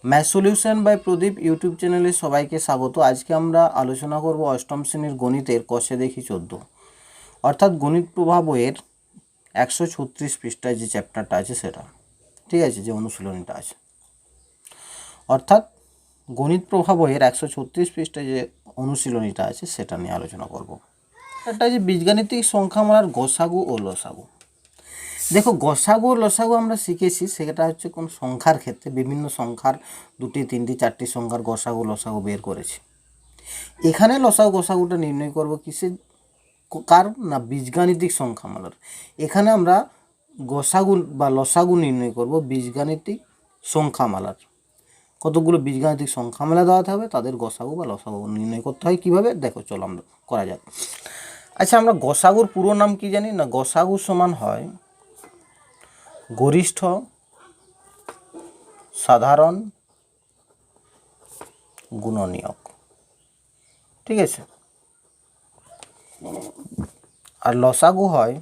Math solution by Pradip YouTube চ্যানেলে সবাইকে স্বাগত। আজকে আমরা আলোচনা করব অষ্টম শ্রেণীর গণিতের কষে দেখি 14, অর্থাৎ গণিত প্রবাহ বইয়ের 136 পৃষ্ঠায় যে চ্যাপ্টারটা আছে সেটা, ঠিক আছে, যে অনুশীলনীটা আছে, অর্থাৎ গণিত প্রবাহ বইয়ের 136 পৃষ্ঠায় যে অনুশীলনীটা আছে সেটা নিয়ে আলোচনা করব। এটা যে বীজগাণিতিক সংখ্যামালার গসাগু ও লসাগু। দেখো, গসাগু ও লসাগু আমরা শিখেছি, সেটা হচ্ছে কোন সংখ্যার ক্ষেত্রে বিভিন্ন সংখ্যার 2টি 3টি 4টি সংখ্যার গসাগু লসাগু বের করেছি। এখানে লসাগু গসাগুটা নির্ণয় করব কিসের, কার না, বীজগাণিতিক সংখ্যামালার। এখানে আমরা গসাগু বা লসাগু নির্ণয় করব বীজগাণিতিক সংখ্যামালার। কতগুলো বীজগাণিতিক সংখ্যামালা দেওয়া হবে, তাদের গসাগু বা লসাগু নির্ণয় করতে হয় কিভাবে, দেখো চলো আমরা করা যাক। আচ্ছা, আমরা গসাগুর পুরো নাম কি জানি না? গসাগু সমান হয় গরিষ্ঠ সাধারণ গুণনীয়ক, ঠিক আছে। আর লসাগু হয়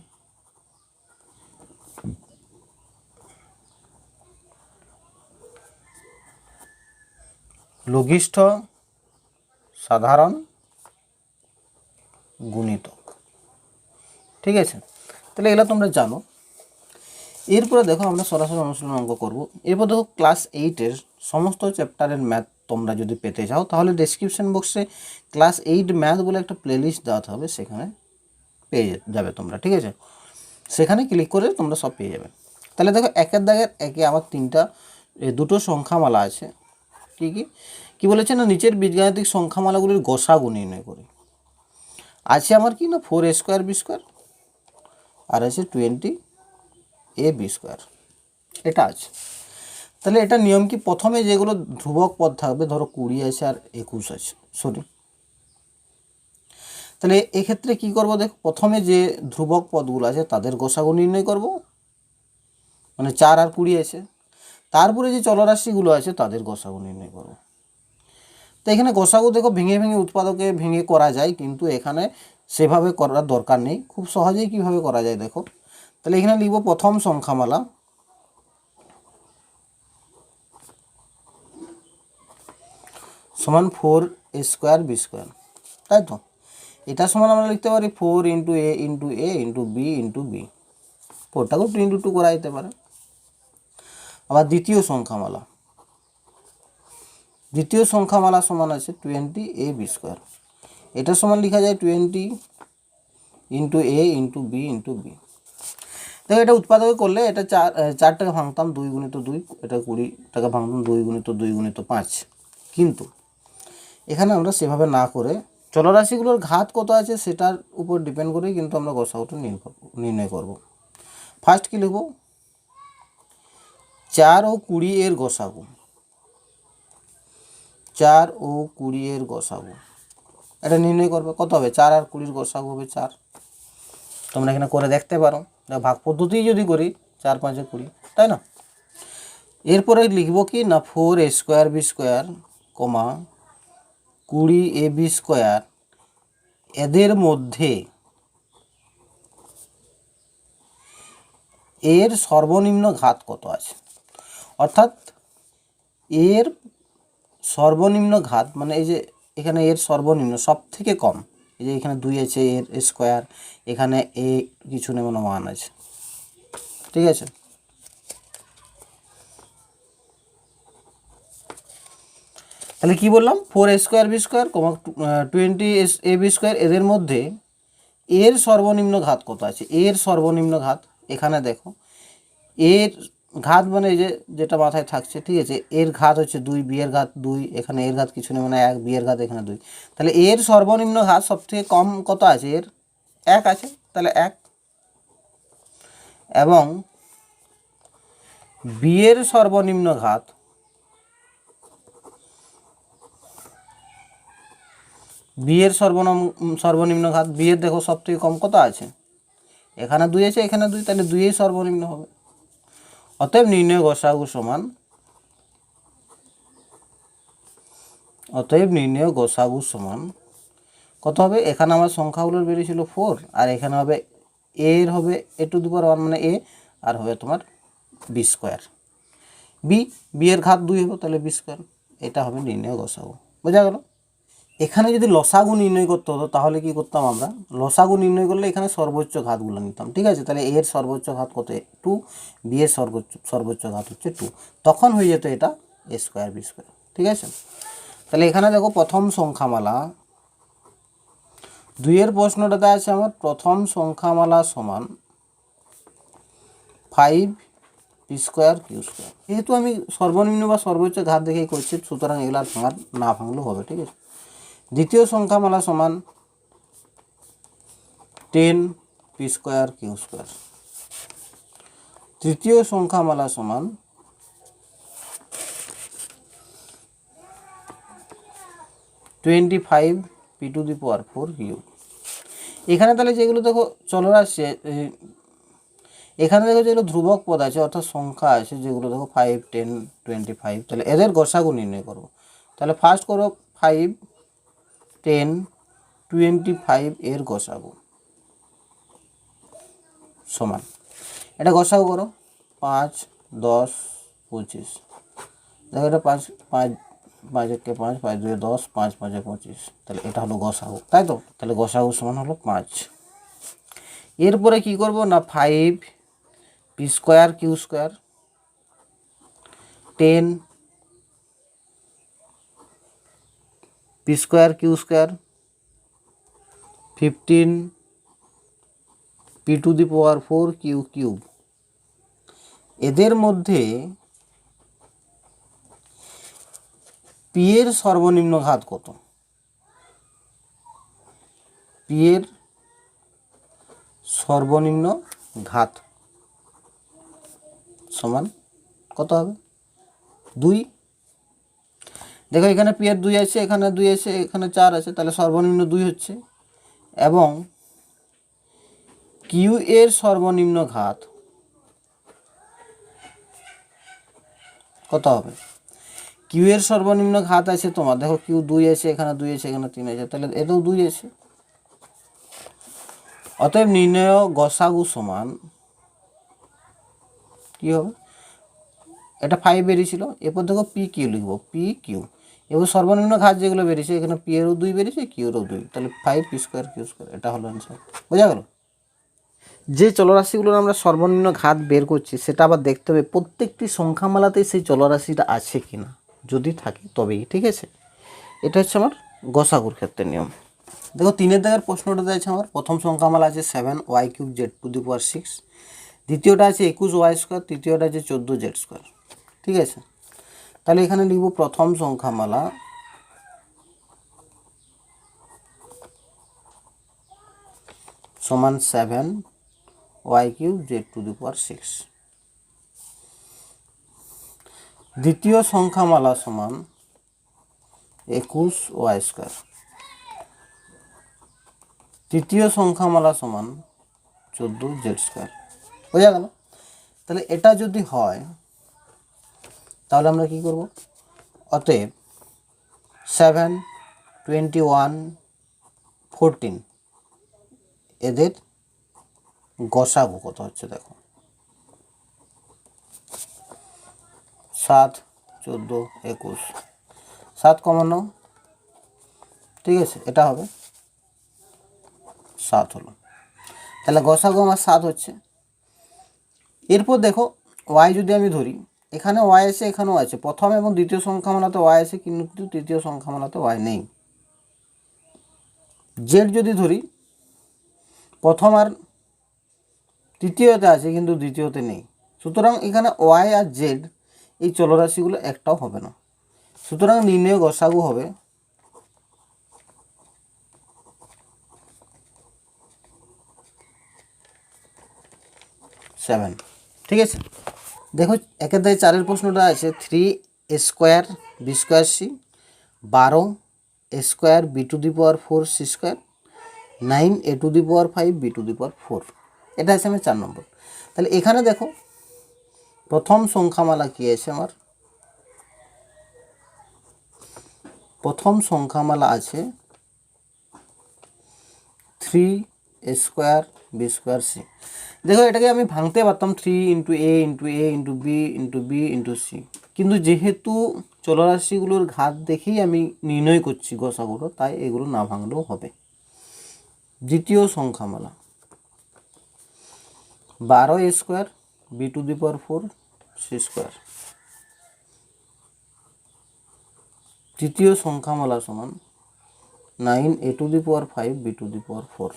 লঘিষ্ঠ সাধারণ গুণিতক, ঠিক আছে। তাহলে এগুলো তোমরা জানো। এরপরে দেখো আমরা সরাসরি অনুশীলন অঙ্ক করব। এরপর দেখো ক্লাস 8-এর সমস্ত চ্যাপ্টারের ম্যাথ তোমরা যদি পেতে চাও তাহলে ডেসক্রিপশন বক্সে ক্লাস 8 ম্যাথ বলে একটা প্লেলিস্ট দেওয়া হবে, সেখানে পেয়ে যাবে তোমরা, ঠিক আছে। সেখানে ক্লিক করে তোমরা সব পেয়ে যাবে। তাহলে দেখো, একের দাগের একে আমার দুটো সংখ্যামালা আছে। কী কী কী বলেছে না, নিচের বীজগাণিতিক সংখ্যামালাগুলির গসাগু নির্ণয় করে। আছে আমার কি না, 4a²b² আর আছে 20ab², এটা আছে। তাহলে এটা নিয়ম কি, প্রথমে যেগুলো ধ্রুবক পদ থাকবে, ধরো 20 আছে আর 21 আছে, তাহলে এক্ষেত্রে কি করব, দেখো প্রথমে যে ধ্রুবক পদগুলো আছে তাদের গসাগু নির্ণয় করব, মানে 4 আর 20 আছে। তারপরে যে চলরাশিগুলো আছে তাদের গসাগু নির্ণয় করব। তো এখানে গসাগু দেখো ভেঙে ভেঙে উৎপাদকে ভেঙে করা যায়, কিন্তু এখানে সেভাবে করার দরকার নেই, খুব সহজেই কিভাবে করা যায় দেখো। তাহলে এখানে লিখব প্রথম সংখ্যামালা সমান 4a²b², তাই তো। এটা সমান আমরা লিখতে পারি 4 × a × a × b × b, 4টাকেও 2 × 2 করা যেতে পারে। আবার দ্বিতীয় সংখ্যামালা সমান আছে 20ab², এটা সমান লেখা যায় 20 × a × b × b। দেখো, এটা উৎপাদকে করলে এটা 4টাকে ভাঙতাম 2 × 2, এটা 20টাকে ভাঙতাম 2 × 2 × 5, কিন্তু এখানে আমরা সেভাবে না করে চলরাশিগুলোর ঘাত কত আছে সেটার উপর ডিপেন্ড করেই কিন্তু আমরা গসাগুটা নির্ণয় করব। ফার্স্ট কি লিখব, 4 ও 20 এর গসাগু, 4 ও 20 এর গসাগু এটা নির্ণয় করবে। কত হবে, 4 আর 20 গসাগু হবে 4। তোমরা এখানে করে দেখতে পারো, ভাগ পদ্ধতি যদি করি 4 × 5 = 20, তাই না। এরপরে লিখব কি না, 4a²b², 20ab², এদের মধ্যে এর সর্বনিম্ন ঘাত কত আছে। অর্থাৎ এর সর্বনিম্ন ঘাত মানে এই যে এখানে এর সর্বনিম্ন সব থেকে কম, এই যে এখানে 2 আছে, এর স্কোয়ার, এখানে এ কিছু নেই, মানে 1 আছে, ঠিক আছে। তাহলে কি বললাম, 4a²b², 20ab², এদের মধ্যে এর সর্বনিম্ন ঘাত কত আছে। এর সর্বনিম্ন ঘাত এখানে দেখো, এর ঘাত মানে এই যে যেটা মাথায় থাকছে, ঠিক আছে, এর ঘাত হচ্ছে 2, বি এর ঘাত 2, এখানে এর ঘাত কিছু নেই, মানে 1, বি এর ঘাত এখানে 2। তাহলে এর সর্বনিম্ন ঘাত সবথেকে কম কত আছে, এর 1 আছে, তাহলে 1। এবং বি এর সর্বনিম্ন ঘাত, বি এর সর্বনিম্ন ঘাত, বি এর দেখো সবথেকে কম কত আছে, এখানে 2 আছে, এখানে 2, তাহলে 2 সর্বনিম্ন হবে। অতএব নির্ণয় গসাগু সমান কত হবে, এখানে আমার সংখ্যাগুলোর বেরিয়েছিল 4, আর এখানে হবে এর হবে a² মানে a, আর হবে তোমার b²। বি, বি এর ঘাত 2 হবে, তাহলে বি স্কোয়ার। এটা হবে নির্ণয় গসাগু। বোঝা গেল? এখানে যদি লসাগু নির্ণয় করতে হতো তাহলে কি করতাম আমরা, লসাগু নির্ণয় করলে এখানে সর্বোচ্চ ঘাতগুলো নিতাম, ঠিক আছে? তাহলে এর সর্বোচ্চ ঘাত কত, 2, বি এর সর্বোচ্চ ঘাত হচ্ছে 2, তখন হয়ে যেত এটা এ স্কোয়ার বি স্কোয়ার, ঠিক আছে? তাহলে এখানে দেখো প্রথম সংখ্যামালা 2 এর প্রশ্নটাতে আছে আমার প্রথম সংখ্যামালা সমান 5 পি স্কোয়ার কিউ স্কোয়ার। যেহেতু আমি সর্বনিম্ন বা সর্বোচ্চ ঘাত দেখেই করছি, সুতরাং এগুলো আর ভাঙার না ভাঙলেও হবে, ঠিক আছে? দ্বিতীয় সংখ্যামালা সমান 10 পি স্কোয়ার কিউ স্কোয়ার। তৃতীয় সংখ্যামালা সমান 25 P to the power 4 Q. এখানে তাহলে যেগুলো দেখো চলরাশি, এখানে দেখো যেগুলো ধ্রুবক পদ আছে অর্থাৎ সংখ্যা আছে যেগুলো দেখো 5, 10, 25, তাহলে এদের গসাগু নির্ণয় করব। তাহলে ফার্স্ট করো 5, 10, 25 এর গসাগু সমান, এটা গসাগু করো 5, 10, 25, দেখো এটা 5, 5, 5 একে 5, 5 2 10, 5 5 25, তাহলে এটা হলো গসাগু, তাই তো? তাহলে গসাগু সমান হলো 5। এরপরে কি করব না, 5 P square Q square, 10 P square Q square, 15 P to the power 4 Q cube. এদের মধ্যে পি এর সর্বনিম্ন ঘাত কত? পি এর সর্বনিম্ন ঘাত সমান কত হবে? 2। দেখো এখানে পি এর 2 আছে, এখানে 2 আছে, এখানে 4 আছে, তাহলে সর্বনিম্ন 2 হচ্ছে। এবং কিউ এর সর্বনিম্ন ঘাত কত হবে? কিউ এর সর্বনিম্ন ঘাত আছে তোমার, দেখো কিউ 2 আছে, এখানে 2 আছে, এখানে 3 আছে, তাহলে এতেও 2 আছে। অতএব নির্ণয় গসাগু সমান কি হবে, এটা 5 বেরিয়েছিল, এরপর দেখো পি কিউ লিখবো, পি কিউ। এবার সর্বনিম্ন ঘাত যেগুলো বেরিয়েছে, এখানে পি এরও 2 বেরিয়েছে, কিউ এরও 2, তাহলে 5 পি স্কোয়ার কিউ স্কোয়ার, এটা হলো অ্যান্সার। বোঝা গেল? যে চলরাশিগুলোর আমরা সর্বনিম্ন ঘাত বের করছি সেটা আবার দেখতে হবে প্রত্যেকটি সংখ্যামালাতে সেই চলরাশিটা আছে কিনা, যদি থাকে তবেই, ঠিক আছে? এটা হচ্ছে আমার গসাগুর ক্ষেত্রে নিয়ম। দেখো 3-এর দাগের প্রশ্নটাতে আছে আমার প্রথম সংখ্যামালা আছে 7 Y cube Z to the power 6, দ্বিতীয়টা আছে 21 ওয়াই স্কোয়ার, তৃতীয়টা আছে 14 জেড স্কোয়ার, ঠিক আছে? তাহলে এখানে লিখব প্রথম সংখ্যামালা সমান 7 Y cube Z to the power 6, দ্বিতীয় সংখ্যামালা সমান 21 ওয়াই স্কোয়ার, তৃতীয় সংখ্যামালা সমান 14 জেড স্কোয়ার। বোঝা গেল? তাহলে এটা যদি হয় তাহলে আমরা কি করব, অতএব 7, 21, 14 এদের গসাগু কত হচ্ছে দেখো, 7, 14, 21, 7 কমন নাও, ঠিক আছে? এটা হবে 7 হলো, তাহলে গসাগু আমার 7 হচ্ছে। এরপর দেখো ওয়াই যদি আমি ধরি, এখানে ওয়াই আছে, এখানেও আছে, প্রথম এবং দ্বিতীয় সংখ্যামালাতে ওয়াই আছে কিন্তু তৃতীয় সংখ্যামালাতে ওয়াই নেই। জেড যদি ধরি, প্রথম আর তৃতীয়তে আছে কিন্তু দ্বিতীয়তে নেই, সুতরাং এখানে ওয়াই আর জেড এই চলরাশিগুলো একটাও হবে না, সুতরাং নির্ণয় গসাগু হবে 7, ঠিক আছে? দেখো 1-এর দাগে 4-এর প্রশ্নটা আছে 3 square B square C, 12 square B to the power 4 C square, 9 A to the power 5 B to the power 4, এটা আছে আমার 4 নম্বর। তাহলে এখানে দেখো প্রথম সংখ্যামালা কি আছে আমার, প্রথম সংখ্যামালা আছে 3 স্কোয়ার বি স্কোয়ার সি। দেখো এটাকে আমি ভাঙতে পারতাম 3 into A into A into B into B into C, কিন্তু যেহেতু চলরাশিগুলোর ঘাত দেখেই আমি নির্ণয় করছি গসাগুলো, তাই এগুলো না ভাঙলেও হবে। দ্বিতীয় সংখ্যামালা 12 স্কোয়ার b⁴ c²। তৃতীয় সংখ্যামালা সমান 9a⁵ b⁴।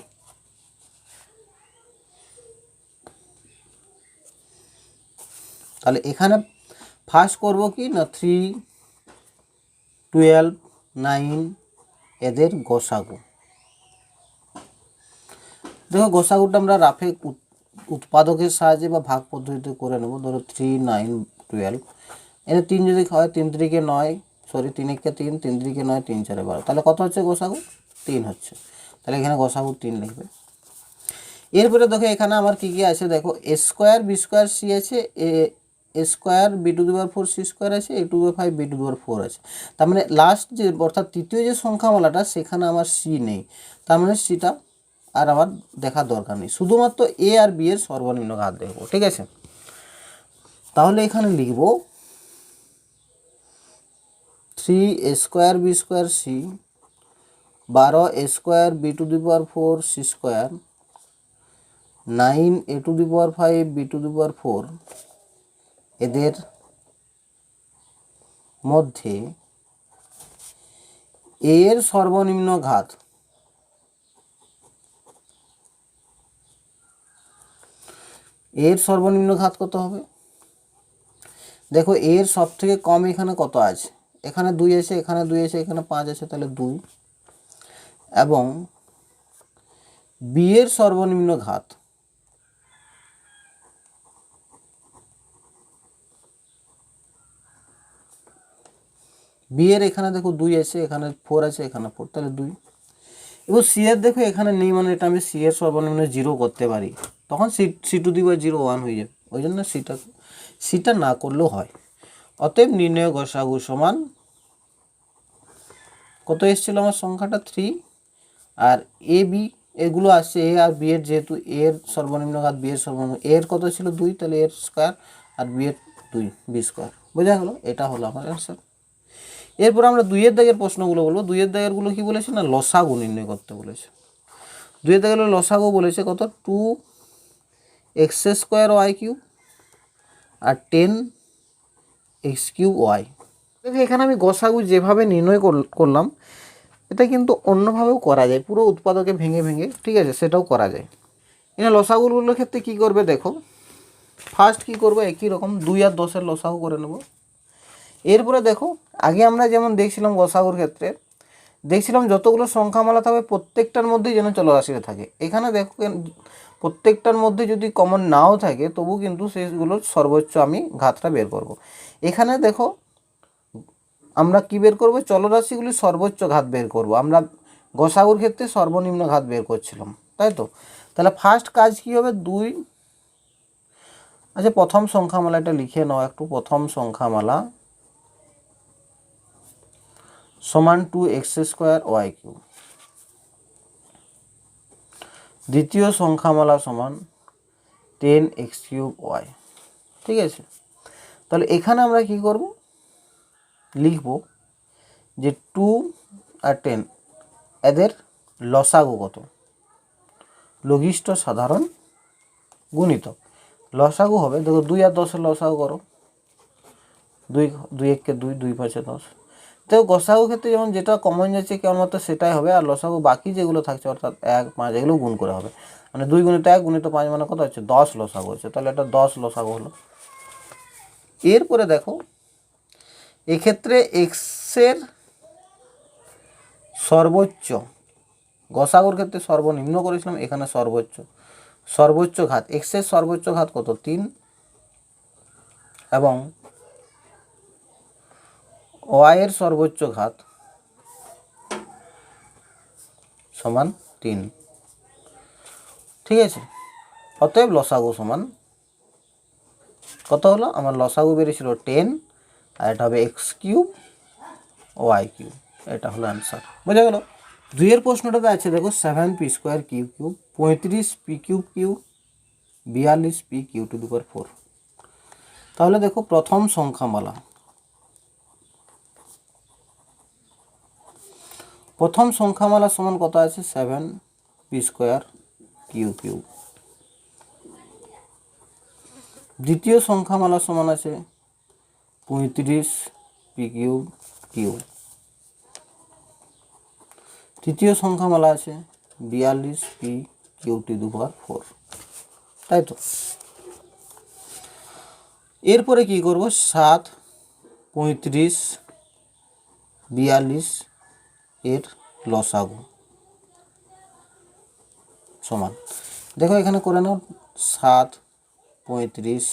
তাহলে এখানে ফার্স্ট করব কি না 3, 12, 9 এদের গসাগু। দেখো গসাগুটা আমরা রাফে উৎপাদকের সাহায্যে বা ভাগ পদ্ধতিতে করে নেব। ধরো 3, 9, 12 এদের 3 যদি হয় 3 3 9, সরি 3 1 3, 3 3 9, 3 4 12, তাহলে কত হচ্ছে গসাগু 3 হচ্ছে। তাহলে এখানে গসাগু 3 লিখবে। এরপরে দেখো এখানে আমার কী কী আছে, দেখো a² b² c আছে, a² b⁴ c² আছে, a⁵ b⁴ আছে। তার মানে লাস্ট যে অর্থাৎ তৃতীয় যে সংখ্যামালাটা সেখানে আমার সি নেই, তার মানে সিটা আর আমার দেখার দরকার নেই, শুধুমাত্র এ আর বি এর সর্বনিম্ন ঘাত দেখবো। ঠিক আছে, তাহলে এখানে লিখব 3a² b² c, 12a² b⁴ c², 9a⁵ b⁴ এদের মধ্যে এর সর্বনিম্ন ঘাত কত হবে? দেখো এর সব থেকে কম এখানে কত আছে, এখানে 2 আছে, এখানে 2 আছে, এখানে 5 আছে, তাহলে 2। এবং বি এর সর্বনিম্ন ঘাত বি এর এখানে দেখো 2 আছে, এখানে 4 আছে, এখানে 4, তাহলে 2। এবং সি এর দেখো এখানে নেই, মানে এটা আমি সি এর সর্বনিম্ন 0 করতে পারি, তখন c⁴ 1 হয়ে যাবে, ওই জন্য সিটা না করলেও হয়। অতএব নির্ণয় গসাগু সমান কত এসেছিল আমার সংখ্যাটা 3, আর এ বি এগুলো আসছে এ আর বি এর, যেহেতু এর সর্বনিম্ন ঘাত বি এর সর্বনিম্ন, এর কত ছিল 2, তাহলে এর স্কোয়ার, আর বি এর 2 b²। বোঝা গেল? এটা হলো আমার অ্যান্সার। এরপর আমরা 2 দাগের প্রশ্নগুলো বলবো। 2 দাগেরগুলো কি বলেছে না লসাগু নির্ণয় করতে বলেছে। 2 দাগের লসাগু বলেছে কত, 2x² y³ আর 10x³ y। দেখো এখানে আমি গসাগু যেভাবে নির্ণয় করলাম, এটা কিন্তু অন্যভাবেও করা যায়, পুরো উৎপাদকে ভেঙে ভেঙে, ঠিক আছে, সেটাও করা যায়। এখানে লসাগুগুলোর ক্ষেত্রে কি করবে দেখো, ফার্স্ট কি করবো একই রকম 2 আর 10 লসাগু করে নেব। এরপরে দেখো আগে আমরা যেমন দেখছিলাম গসাগুর ক্ষেত্রে দেখছিলাম যতগুলো সংখ্যামালা থাকবে প্রত্যেকটার মধ্যেই যেন চলরাশিটা থাকে। এখানে দেখো প্রত্যেকটার মধ্যে যদি কমন নাও থাকে তবু কিন্তু সেগুলোর সর্বোচ্চ আমি ঘাতটা বের করব। এখানে দেখো আমরা কি বের করব, চলরাশিগুলির সর্বোচ্চ ঘাত বের করব। আমরা গসাগুর ক্ষেত্রে সর্বনিম্ন ঘাত বের করছিলাম, তাই তো। তাহলে ফার্স্ট কাজ কি হবে, 2, আচ্ছা প্রথম সংখ্যামালাটা লিখে নাও একটু। প্রথম সংখ্যামালা সমান 2x² y³। দ্বিতীয় সংখ্যামালা সমান 10x³ y। ঠিক আছে, তাহলে এখানে আমরা কি করব, লিখব যে 2 আর 10 এদের লসাগু কত, লঘিষ্ঠ সাধারণ গুণিতক। লসাগু হবে, দেখো 2 আর 10 লসাগু করো, 2 1 কে 2, 2 5 10। তো গসাগু ক্ষেত্রে যেমন যেটা কমন যাচ্ছে কেবলমাত্র সেটাই হবে, আর লসাগু বাকি যেগুলো থাকছে অর্থাৎ 1 5 এগুলো গুণ করে হবে, মানে 2 × 1 × 5 মানে কত হচ্ছে 10 লসাগু হচ্ছে। তাহলে এটা 10 লসাগু হলো। এরপরে দেখো এক্ষেত্রে এক্সের সর্বোচ্চ, গসাগুর ক্ষেত্রে সর্বনিম্ন করেছিলাম, এখানে সর্বোচ্চ ঘাত, এক্সের সর্বোচ্চ ঘাত কত 3, এবং ওয়াই এর সর্বোচ্চ ঘাত সমান 3। ঠিক আছে, অতএব লসাগু সমান কত হলো, আমার লসাগু বেরিয়েছিল 10, আর এটা হবে x³ y³। এটা হলো অ্যান্সার। বোঝা গেল? 2 এর প্রশ্নটাতে আছে দেখো 7p² q³, 35p³ 42p q⁴। তাহলে দেখো প্রথম সংখ্যামালা প্রথম সংখ্যামালা সমান কত আছে 7p² কিউ। দ্বিতীয় সংখ্যামালা সমান আছে 35p³ কিউ। তৃতীয় সংখ্যামালা আছে 42p³⁴, তাই তো। এরপরে কি করব, 7, 35, 42 এর লসাগু সমান, দেখো এখানে করে নাও 7, 35,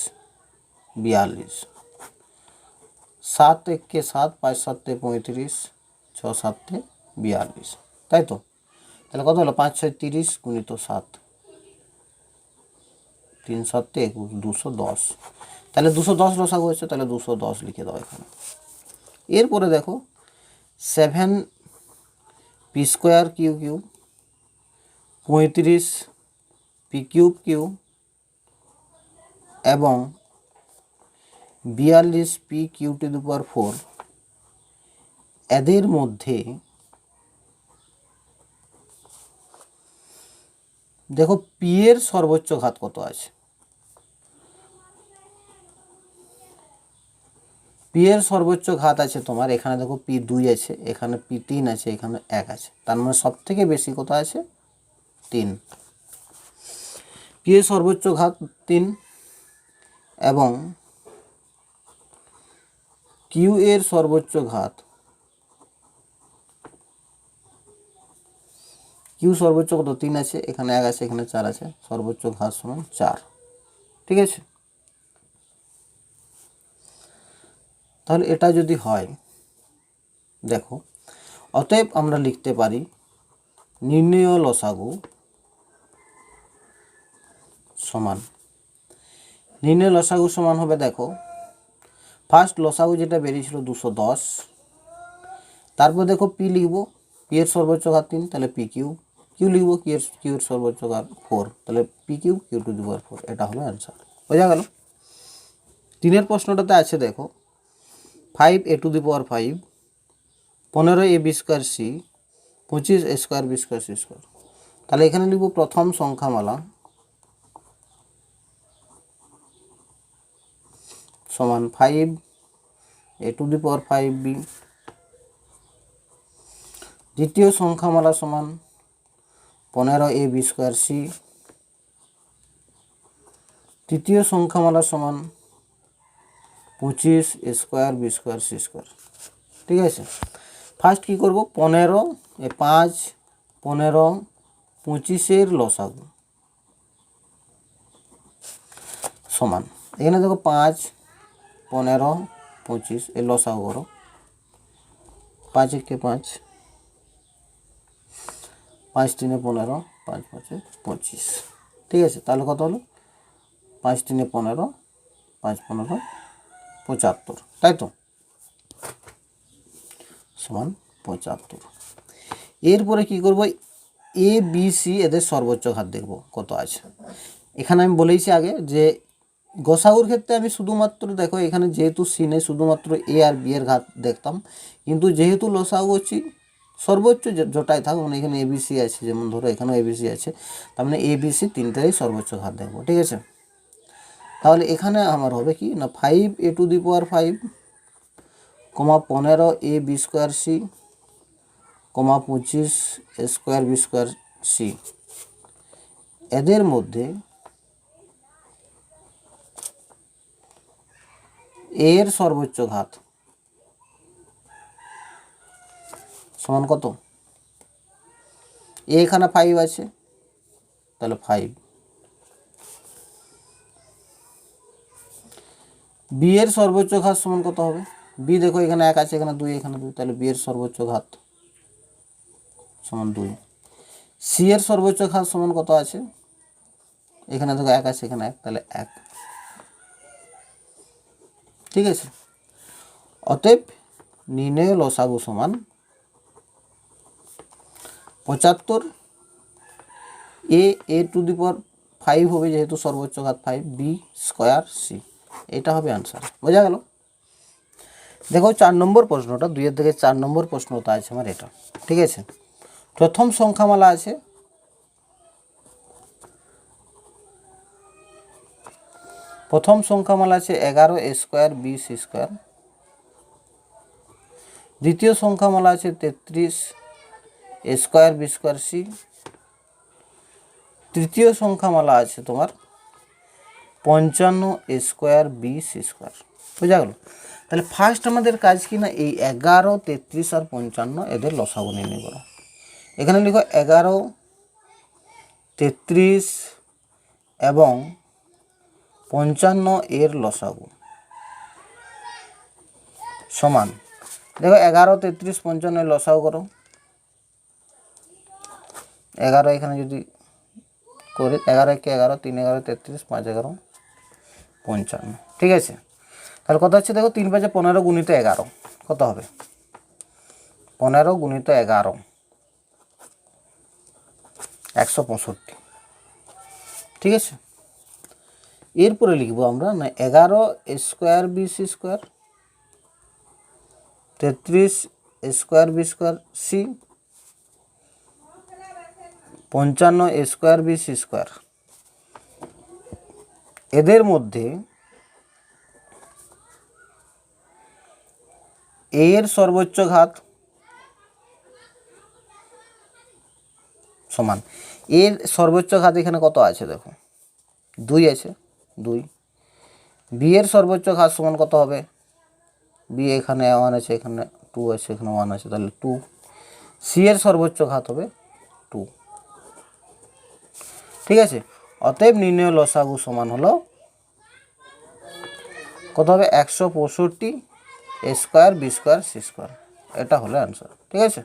42, 7 একে 7, 5 7 35, 6 7 42, তাই তো। তাহলে কত হলো 5 6 30 গুণিত 7, 3 7 21, 210। তাহলে 210 লসাগু হচ্ছে, তাহলে 210 লিখে দাও এখানে। এরপরে দেখো 7p² কিউ, 35p³ এবং 42p³⁴ এদের মধ্যে দেখো পি এর সর্বোচ্চ ঘাত কত আছে। পি এর সর্বোচ্চ ঘাত আছে তোমার, এখানে দেখো p2 আছে, এখানে p3 আছে, এখানে 1 আছে, তার মানে সব থেকে বেশি কত আছে 3। পি এর সর্বোচ্চ ঘাত 3 এবং কিউ এর সর্বোচ্চ ঘাত, কিউ সর্বোচ্চ কত 3 আছে, এখানে 1 আছে, এখানে 4 আছে, সর্বোচ্চ ঘাত সমান 4, ঠিক আছে। তাহলে এটা যদি হয়, দেখো অতএব আমরা লিখতে পারি নির্ণেয় লসাগু সমান, নির্ণেয় লসাগু সমান হবে, দেখো ফার্স্ট লসাগু যেটা বেরিয়েছিল 210, তারপর দেখো পি লিখবো, পি এর সর্বোচ্চ ঘাত 3, তাহলে পি কিউ, কিউ লিখবো কিউ এর সর্বোচ্চ ঘাত 4, তাহলে p³ কিউ⁴, এটা হলো অ্যান্সার। বোঝা গেল। 3 প্রশ্নটাতে আছে দেখো 5a⁵, 15ab²c, 25a²b²c²। তাহলে এখানে লিখব প্রথম সংখ্যামালা সমান 5a⁵b, দ্বিতীয় সংখ্যামালা সমান 15ab²c, তৃতীয় সংখ্যামালা সমান 25a²b²c², ঠিক আছে। ফার্স্ট কি করব, 5, 15, 25 লসাগু সমান, এখানে দেখো 5, 15, 25 এর লসাগু করো, 5 একে 5, 5 3 15, 5 5 25, ঠিক আছে। তাহলে কত হলো 5 3 15, 5 15 75, তাই তো, সমান 75। এরপরে কি করব, এ বি সি এদের সর্বোচ্চ ঘাত দেখব কত আছে। এখানে আমি বলেইছি আগে যে গসাগুর ক্ষেত্রে আমি শুধুমাত্র দেখো এখানে যেহেতু সি নেই, শুধুমাত্র এ আর বি এর ঘাত দেখতাম, কিন্তু যেহেতু লসাগু হচ্ছে সর্বোচ্চ যেটাই থাক, মানে এখানে এবিসি আছে, যেমন ধরো এখানেও এবিসি আছে, তার মানে এবিসি তিনটারই সর্বোচ্চ ঘাত দেখবো, ঠিক আছে। তাহলে এখানে আমার হবে কি না 5a⁵, 15ab²c, 25a²b²c এদের মধ্যে এর সর্বোচ্চ ঘাত সমান কত, এখানে 5 আছে, তাহলে 5, বি এর সর্বোচ্চ ঘাত সমান কত হবে, বি দেখো এখানে 1 আছে, এখানে 2, এখানে 2, তাহলে বি এর সর্বোচ্চ ঘাত সমান 2, সি এর সর্বোচ্চ ঘাত সমান কত আছে, এখানে দেখো 1 আছে, এখানে 1, তাহলে 1, ঠিক আছে। অতএব নির্ণেয় লসাগু সমান 75, a⁵ হবে যেহেতু সর্বোচ্চ ঘাত 5, b² c, এটা হবে আনসার। বোঝা গেল। দেখো 4 নম্বর প্রশ্নটা, 2 এর থেকে 4 নম্বর প্রশ্নটা আছে আমার এটা, ঠিক আছে। প্রথম সংখ্যামালা আছে আছে 11 a square b c square. দ্বিতীয় সংখ্যামালা আছে 33 a square b square c। তৃতীয় সংখ্যামালা আছে তোমার 55 a square b c square. বুঝা গেল? তাহলে ফার্স্ট আমাদের কাজ কি না, এই 11, 33 আর 55 এদের লসাগু নির্ণয় করো। এখানে লিখো 11, 33 এবং 55 এর লসাগু সমান। দেখো 11, 33, 55 এর লসাগু করো। 11 এখানে যদি করে 11 কে 11, 3 11, 33, 5 11, 55, ঠিক আছে। তাহলে কত হচ্ছে দেখো, 3 5 15 গুণিত 11 কত হবে? 15 গুণিত 11 165, ঠিক আছে। এরপরে লিখবো আমরা না 11 square B C square, 33 square B square C, 55 square B C square. এদের মধ্যে এর সর্বোচ্চ ঘাত সমান, এর সর্বোচ্চ ঘাত এখানে কত আছে দেখো, 2 আছে, 2। বি এর সর্বোচ্চ ঘাত সমান কত হবে? বি এখানে 1 আছে, এখানে 2 আছে, এখানে 1 আছে, তাহলে 2। সি এর সর্বোচ্চ ঘাত হবে 2, ঠিক আছে। অতএব নির্ণয় লসাগু সমান হলো কত হবে? 165 a square B square C square. এটা হলো অ্যান্সার, ঠিক আছে।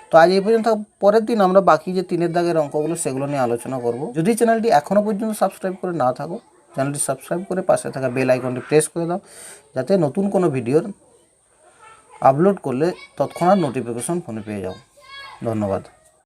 তো আজ এই পর্যন্ত। পরের দিন আমরা বাকি যে 3 দাগের অঙ্কগুলো সেগুলো নিয়ে আলোচনা করব। যদি চ্যানেলটি এখনও পর্যন্ত সাবস্ক্রাইব করে না থাকো, চ্যানেলটি সাবস্ক্রাইব করে পাশে থাকা বেল আইকনটি প্রেস করে দাও, যাতে নতুন কোনো ভিডিওর আপলোড করলে তৎক্ষণাৎ নোটিফিকেশন ফোনে পেয়ে যাও। ধন্যবাদ।